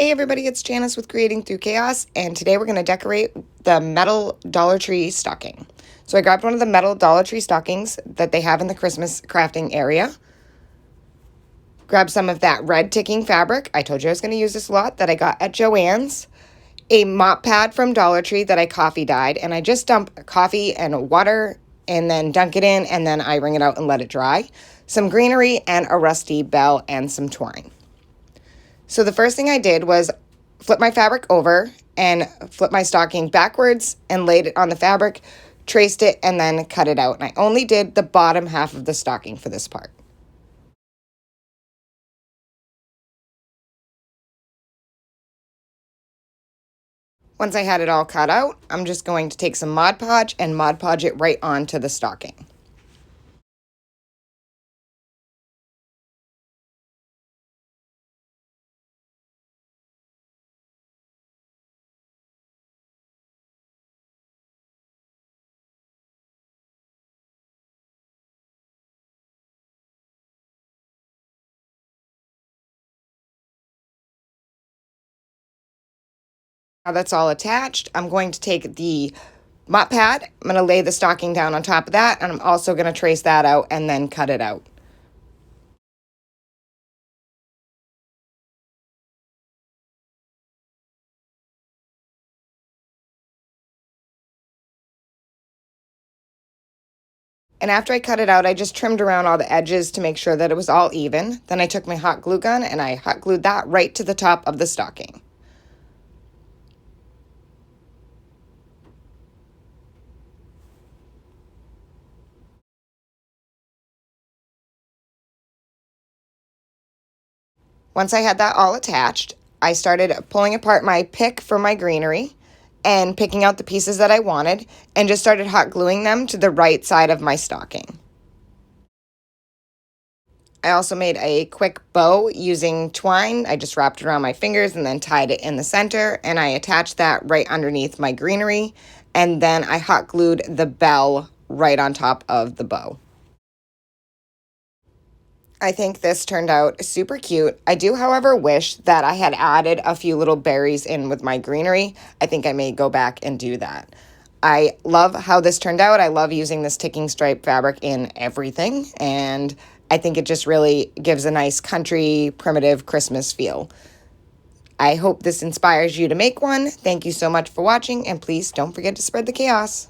Hey everybody, it's Janice with Creating Through Chaos, and today we're going to decorate the metal Dollar Tree stocking. So I grabbed one of the metal Dollar Tree stockings that they have in the Christmas crafting area. Grabbed some of that red ticking fabric, I told you I was going to use this a lot, that I got at Joann's. A mop pad from Dollar Tree that I coffee dyed, and I just dump coffee and water and then dunk it in, and then I wring it out and let it dry. Some greenery and a rusty bell and some twine. So the first thing I did was flip my fabric over and flip my stocking backwards and laid it on the fabric, traced it, and then cut it out. And I only did the bottom half of the stocking for this part. Once I had it all cut out, I'm just going to take some Mod Podge and Mod Podge it right onto the stocking. Now that's all attached, I'm going to take the mop pad, I'm going to lay the stocking down on top of that, and I'm also going to trace that out and then cut it out. And after I cut it out, I just trimmed around all the edges to make sure that it was all even. Then I took my hot glue gun and I hot glued that right to the top of the stocking. Once I had that all attached, I started pulling apart my pick for my greenery and picking out the pieces that I wanted and just started hot gluing them to the right side of my stocking. I also made a quick bow using twine. I just wrapped it around my fingers and then tied it in the center, and I attached that right underneath my greenery, and then I hot glued the bell right on top of the bow. I think this turned out super cute. I do, however, wish that I had added a few little berries in with my greenery. I think I may go back and do that. I love how this turned out. I love using this ticking stripe fabric in everything, and I think it just really gives a nice country, primitive Christmas feel. I hope this inspires you to make one. Thank you so much for watching, and please don't forget to spread the chaos.